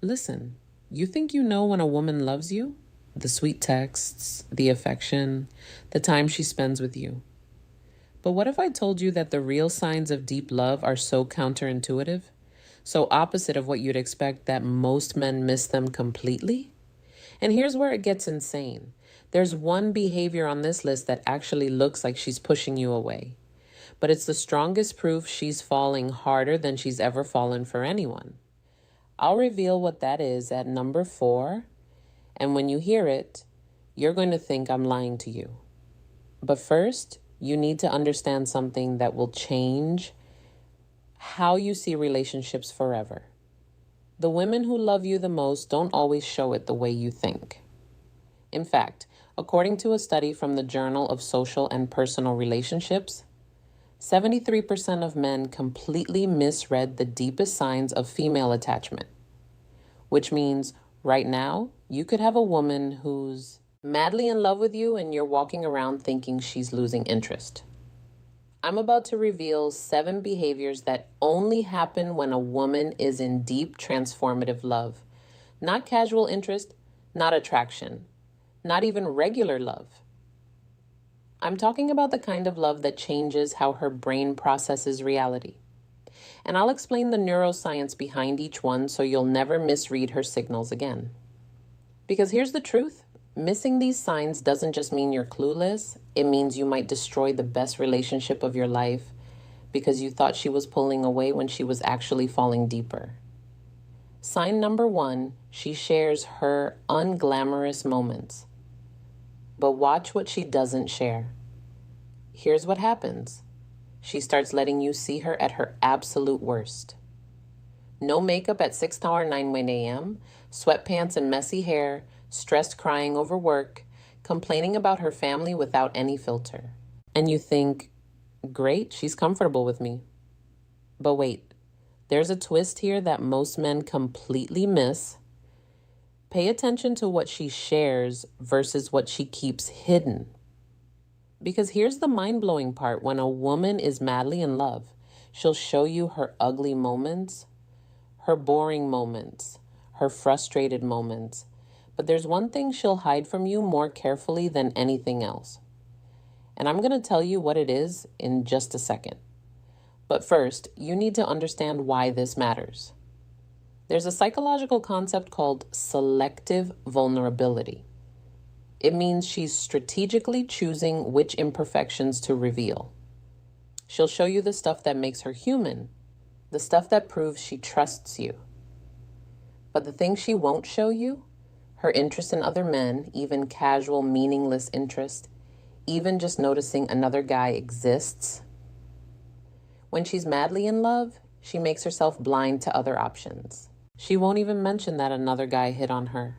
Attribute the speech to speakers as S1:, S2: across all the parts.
S1: Listen, you think you know when a woman loves you? The sweet texts, the affection, the time she spends with you. But what if I told you that the real signs of deep love are so counterintuitive, so opposite of what you'd expect that most men miss them completely? And here's where it gets insane. There's one behavior on this list that actually looks like she's pushing you away. But it's the strongest proof she's falling harder than she's ever fallen for anyone. I'll reveal what that is at number 4, and when you hear it, you're going to think I'm lying to you. But first, you need to understand something that will change how you see relationships forever. The women who love you the most don't always show it the way you think. In fact, according to a study from the Journal of Social and Personal Relationships, 73% of men completely misread the deepest signs of female attachment, which means right now you could have a woman who's madly in love with you and you're walking around thinking she's losing interest. I'm about to reveal 7 behaviors that only happen when a woman is in deep transformative love. Not casual interest, not attraction, not even regular love. I'm talking about the kind of love that changes how her brain processes reality. And I'll explain the neuroscience behind each one so you'll never misread her signals again. Because here's the truth. Missing these signs doesn't just mean you're clueless. It means you might destroy the best relationship of your life because you thought she was pulling away when she was actually falling deeper. Sign number 1, she shares her unglamorous moments. But watch what she doesn't share. Here's what happens. She starts letting you see her at her absolute worst. No makeup at 6 or 9 a.m., sweatpants and messy hair, stressed crying over work, complaining about her family without any filter. And you think, great, she's comfortable with me. But wait, there's a twist here that most men completely miss. Pay attention to what she shares versus what she keeps hidden. Because here's the mind-blowing part. When a woman is madly in love, she'll show you her ugly moments, her boring moments, her frustrated moments. But there's one thing she'll hide from you more carefully than anything else. And I'm going to tell you what it is in just a second. But first, you need to understand why this matters. There's a psychological concept called selective vulnerability. It means she's strategically choosing which imperfections to reveal. She'll show you the stuff that makes her human, the stuff that proves she trusts you. But the thing she won't show you, her interest in other men, even casual, meaningless interest, even just noticing another guy exists. When she's madly in love, she makes herself blind to other options. She won't even mention that another guy hit on her.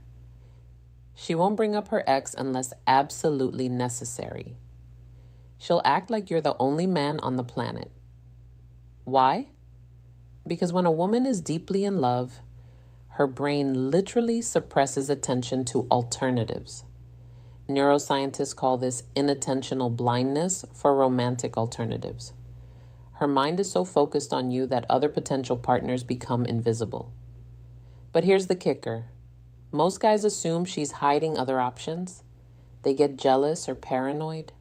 S1: She won't bring up her ex unless absolutely necessary. She'll act like you're the only man on the planet. Why? Because when a woman is deeply in love, her brain literally suppresses attention to alternatives. Neuroscientists call this inattentional blindness for romantic alternatives. Her mind is so focused on you that other potential partners become invisible. But here's the kicker. Most guys assume she's hiding other options. They get jealous or paranoid.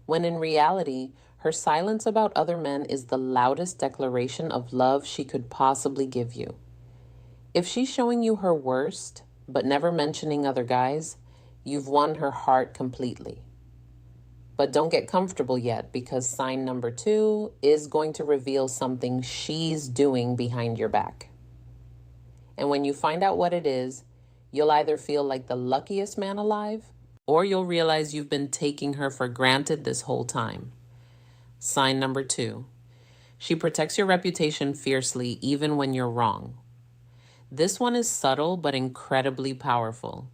S1: When in reality, her silence about other men is the loudest declaration of love she could possibly give you. If she's showing you her worst, but never mentioning other guys, you've won her heart completely. But don't get comfortable yet, because sign number 2 is going to reveal something she's doing behind your back. And when you find out what it is, you'll either feel like the luckiest man alive, or you'll realize you've been taking her for granted this whole time. Sign number 2. She protects your reputation fiercely even when you're wrong. This one is subtle but incredibly powerful,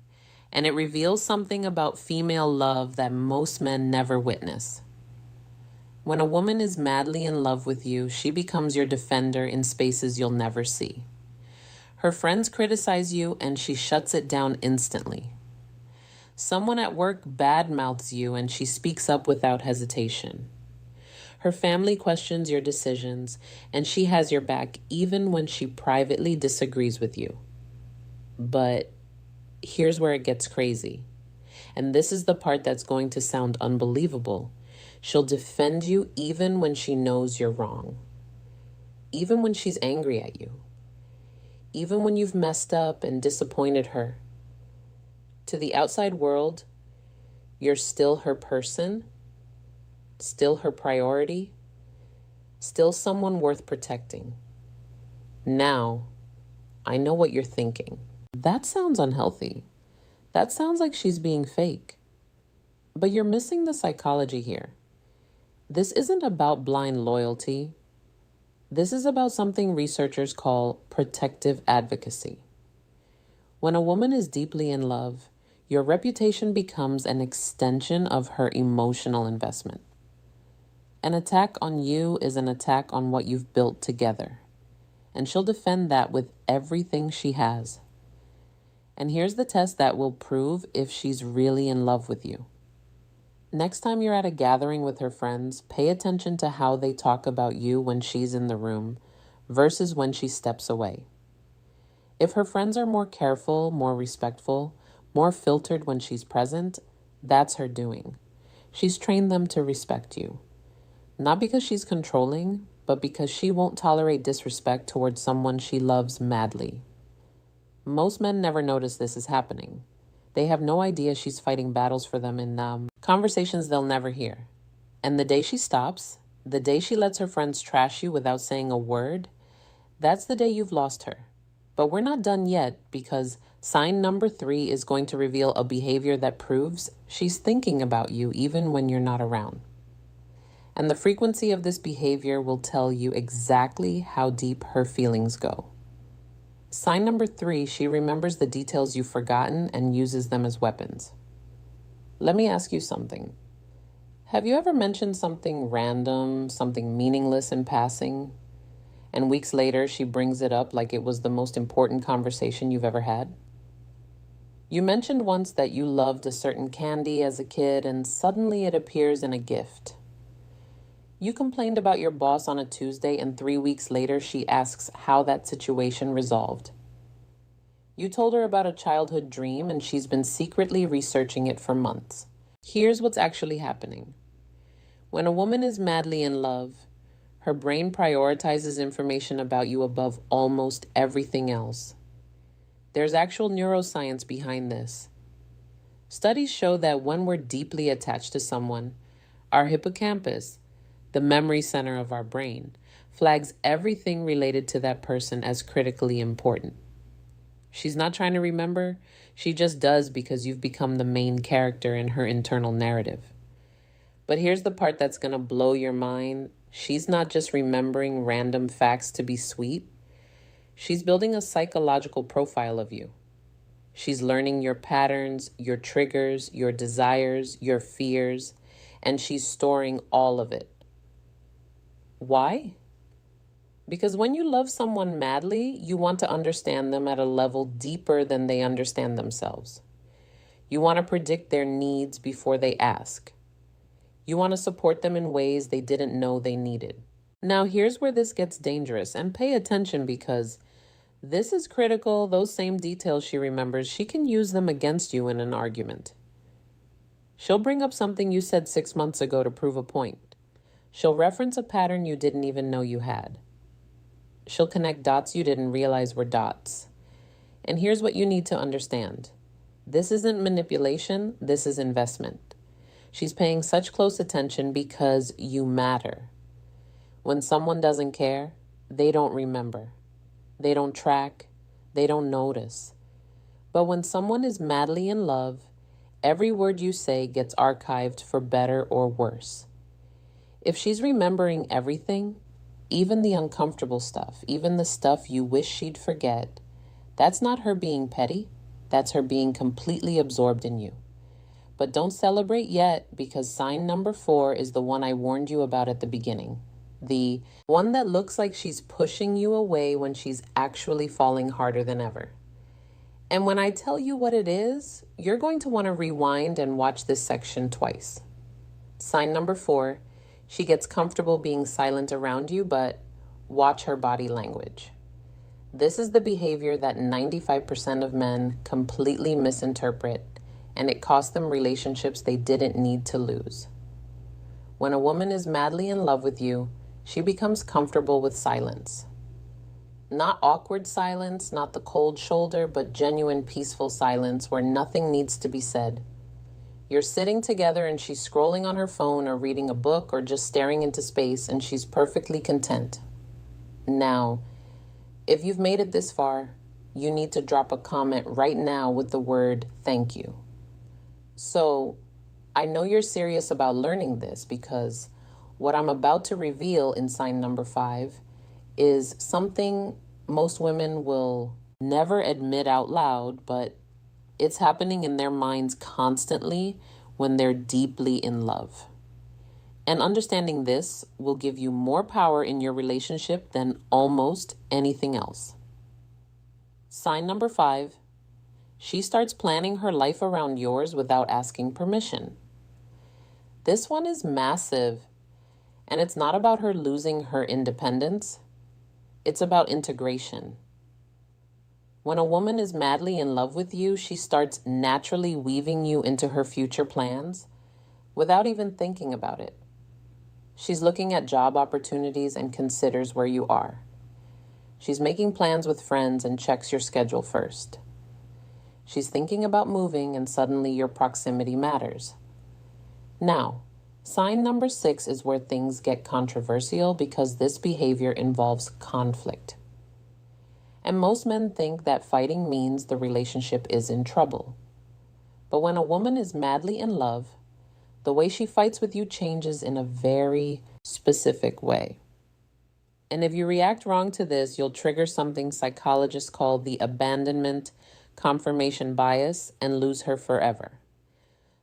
S1: and it reveals something about female love that most men never witness. When a woman is madly in love with you, she becomes your defender in spaces you'll never see. Her friends criticize you and she shuts it down instantly. Someone at work badmouths you and she speaks up without hesitation. Her family questions your decisions and she has your back even when she privately disagrees with you. But here's where it gets crazy. And this is the part that's going to sound unbelievable. She'll defend you even when she knows you're wrong, even when she's angry at you, even when you've messed up and disappointed her. To the outside world, you're still her person, still her priority, still someone worth protecting. Now, I know what you're thinking. That sounds unhealthy. That sounds like she's being fake. But you're missing the psychology here. This isn't about blind loyalty. This is about something researchers call protective advocacy. When a woman is deeply in love, your reputation becomes an extension of her emotional investment. An attack on you is an attack on what you've built together, and she'll defend that with everything she has. And here's the test that will prove if she's really in love with you. Next time you're at a gathering with her friends, pay attention to how they talk about you when she's in the room versus when she steps away. If her friends are more careful, more respectful, more filtered when she's present, that's her doing. She's trained them to respect you. Not because she's controlling, but because she won't tolerate disrespect towards someone she loves madly. Most men never notice this is happening. They have no idea she's fighting battles for them in conversations they'll never hear. And the day she stops, the day she lets her friends trash you without saying a word, that's the day you've lost her. But we're not done yet, because sign number 3 is going to reveal a behavior that proves she's thinking about you even when you're not around. And the frequency of this behavior will tell you exactly how deep her feelings go. Sign number 3, she remembers the details you've forgotten and uses them as weapons. Let me ask you something. Have you ever mentioned something random, something meaningless in passing, and weeks later she brings it up like it was the most important conversation you've ever had? You mentioned once that you loved a certain candy as a kid, and suddenly it appears in a gift. You complained about your boss on a Tuesday, and 3 weeks later she asks how that situation resolved. You told her about a childhood dream, and she's been secretly researching it for months. Here's what's actually happening. When a woman is madly in love, her brain prioritizes information about you above almost everything else. There's actual neuroscience behind this. Studies show that when we're deeply attached to someone, our hippocampus, the memory center of our brain, flags everything related to that person as critically important. She's not trying to remember, she just does because you've become the main character in her internal narrative. But here's the part that's going to blow your mind. She's not just remembering random facts to be sweet. She's building a psychological profile of you. She's learning your patterns, your triggers, your desires, your fears, and she's storing all of it. Why? Because when you love someone madly, you want to understand them at a level deeper than they understand themselves. You want to predict their needs before they ask. You want to support them in ways they didn't know they needed. Now, here's where this gets dangerous, and pay attention because this is critical. Those same details she remembers, she can use them against you in an argument. She'll bring up something you said 6 months ago to prove a point. She'll reference a pattern you didn't even know you had. She'll connect dots you didn't realize were dots. And here's what you need to understand. This isn't manipulation, this is investment. She's paying such close attention because you matter. When someone doesn't care, they don't remember. They don't track. They don't notice. But when someone is madly in love, every word you say gets archived for better or worse. If she's remembering everything, even the uncomfortable stuff, even the stuff you wish she'd forget, that's not her being petty. That's her being completely absorbed in you. But don't celebrate yet, because sign number 4 is the one I warned you about at the beginning. The one that looks like she's pushing you away when she's actually falling harder than ever. And when I tell you what it is, you're going to want to rewind and watch this section twice. Sign number 4, she gets comfortable being silent around you, but watch her body language. This is the behavior that 95% of men completely misinterpret, and it costs them relationships they didn't need to lose. When a woman is madly in love with you, she becomes comfortable with silence. Not awkward silence, not the cold shoulder, but genuine peaceful silence where nothing needs to be said. You're sitting together and she's scrolling on her phone or reading a book or just staring into space, and she's perfectly content. Now, if you've made it this far, you need to drop a comment right now with the word thank you. So, I know you're serious about learning this because what I'm about to reveal in sign number 5 is something most women will never admit out loud, but it's happening in their minds constantly when they're deeply in love. And understanding this will give you more power in your relationship than almost anything else. Sign number 5, she starts planning her life around yours without asking permission. This one is massive, and it's not about her losing her independence. It's about integration. When a woman is madly in love with you, she starts naturally weaving you into her future plans without even thinking about it. She's looking at job opportunities and considers where you are. She's making plans with friends and checks your schedule first. She's thinking about moving, and suddenly your proximity matters. Now, sign number 6 is where things get controversial because this behavior involves conflict. And most men think that fighting means the relationship is in trouble. But when a woman is madly in love, the way she fights with you changes in a very specific way. And if you react wrong to this, you'll trigger something psychologists call the abandonment confirmation bias and lose her forever.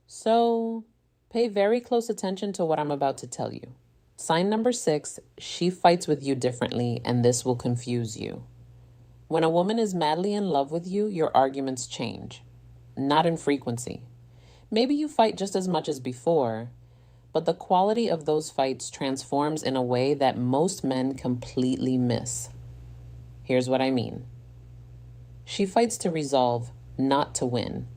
S1: So, pay very close attention to what I'm about to tell you. Sign number 6, she fights with you differently, and this will confuse you. When a woman is madly in love with you, your arguments change, not in frequency. Maybe you fight just as much as before, but the quality of those fights transforms in a way that most men completely miss. Here's what I mean. She fights to resolve, not to win.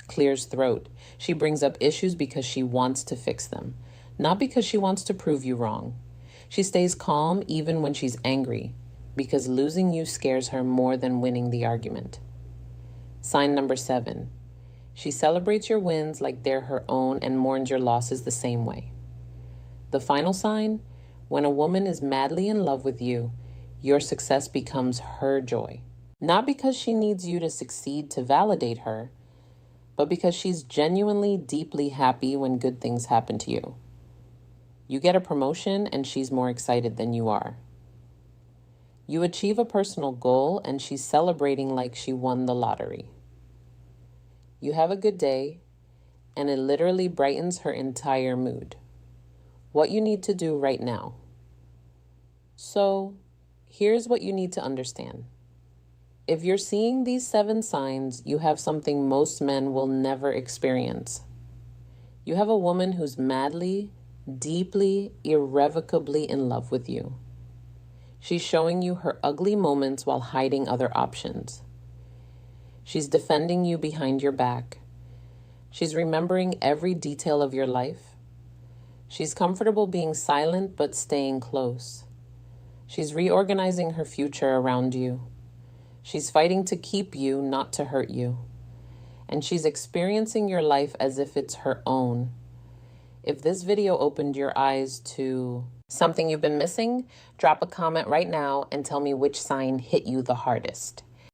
S1: Clears throat. She brings up issues because she wants to fix them, not because she wants to prove you wrong. She stays calm even when she's angry, because losing you scares her more than winning the argument. Sign number 7. She celebrates your wins like they're her own and mourns your losses the same way. The final sign, when a woman is madly in love with you, your success becomes her joy. Not because she needs you to succeed to validate her, but because she's genuinely, deeply happy when good things happen to you. You get a promotion and she's more excited than you are. You achieve a personal goal and she's celebrating like she won the lottery. You have a good day and it literally brightens her entire mood. What you need to do right now. So, here's what you need to understand. If you're seeing these 7 signs, you have something most men will never experience. You have a woman who's madly, deeply, irrevocably in love with you. She's showing you her ugly moments while hiding other options. She's defending you behind your back. She's remembering every detail of your life. She's comfortable being silent but staying close. She's reorganizing her future around you. She's fighting to keep you, not to hurt you. And she's experiencing your life as if it's her own. If this video opened your eyes to something you've been missing, drop a comment right now and tell me which sign hit you the hardest.